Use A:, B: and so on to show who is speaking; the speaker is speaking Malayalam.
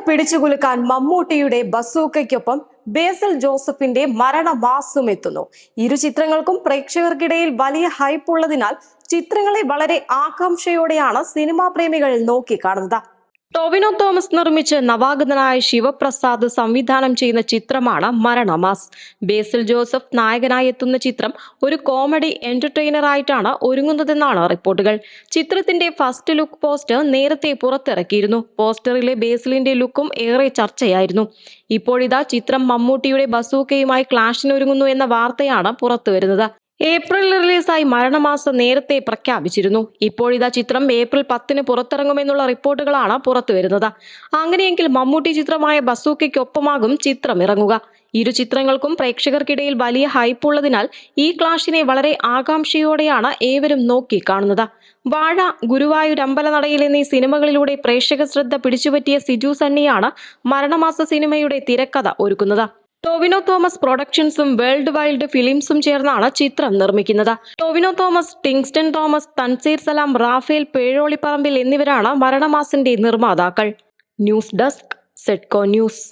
A: പിടിച്ചുകുലുക്കാൻ മമ്മൂട്ടിയുടെ ബസൂക്കയ്ക്കൊപ്പം ബേസിൽ ജോസഫിന്റെ മരണമാസും എത്തുന്നു. ഇരു ചിത്രങ്ങൾക്കും പ്രേക്ഷകർക്കിടയിൽ വലിയ ഹൈപ്പ് ഉള്ളതിനാൽ ചിത്രങ്ങളെ വളരെ ആകാംക്ഷയോടെയാണ് സിനിമാ പ്രേമികൾ നോക്കിക്കാണുന്നത്. ടൊവിനോ തോമസ് നിർമ്മിച്ച് നവാഗതനായ ശിവപ്രസാദ് സംവിധാനം ചെയ്യുന്ന ചിത്രമാണ് മരണമാസ്. ബേസിൽ ജോസഫ് നായകനായി എത്തുന്ന ചിത്രം ഒരു കോമഡി എന്റർടൈനറായിട്ടാണ് ഒരുങ്ങുന്നതെന്നാണ് റിപ്പോർട്ടുകൾ. ചിത്രത്തിന്റെ ഫസ്റ്റ് ലുക്ക് പോസ്റ്റർ നേരത്തെ പുറത്തിറക്കിയിരുന്നു. പോസ്റ്ററിലെ ബേസിലിന്റെ ലുക്കും ഏറെ ചർച്ചയായിരുന്നു. ഇപ്പോഴിതാ ചിത്രം മമ്മൂട്ടിയുടെ ബസൂക്കയുമായി ക്ലാഷിനൊരുങ്ങുന്നു എന്ന വാർത്തയാണ് പുറത്തുവരുന്നത്. ഏപ്രിലിൽ റിലീസായി മരണമാസം നേരത്തെ പ്രഖ്യാപിച്ചിരുന്നു. ഇപ്പോഴിതാ ചിത്രം ഏപ്രിൽ 10 പുറത്തിറങ്ങുമെന്നുള്ള റിപ്പോർട്ടുകളാണ് പുറത്തുവരുന്നത്. അങ്ങനെയെങ്കിൽ മമ്മൂട്ടി ചിത്രമായ ബസൂക്കയ്ക്കൊപ്പമാകും ചിത്രം ഇറങ്ങുക. ഇരു ചിത്രങ്ങൾക്കും പ്രേക്ഷകർക്കിടയിൽ വലിയ ഹൈപ്പ് ഉള്ളതിനാൽ ഈ ക്ലാഷിനെ വളരെ ആകാംക്ഷയോടെയാണ് ഏവരും നോക്കിക്കാണുന്നത്. വാഴ, ഗുരുവായൂർ അമ്പലനടയിൽ എന്നീ സിനിമകളിലൂടെ പ്രേക്ഷക ശ്രദ്ധ പിടിച്ചുപറ്റിയ സിജു സണ്ണിയാണ് മരണമാസ സിനിമയുടെ തിരക്കഥ ഒരുക്കുന്നത്. ടൊവിനോ തോമസ് പ്രൊഡക്ഷൻസും വേൾഡ് വൈൽഡ് ഫിലിംസും ചേർന്നാണ് ചിത്രം നിർമ്മിക്കുന്നത്. ടൊവിനോ തോമസ്, ടിങ്സ്റ്റൺ തോമസ്, തൻസീർ സലാം, റാഫേൽ പേഴോളിപ്പറമ്പിൽ എന്നിവരാണ് മരണമാസിന്റെ നിർമ്മാതാക്കൾ. ന്യൂസ് ഡെസ്ക്, സെഡ്കോ ന്യൂസ്.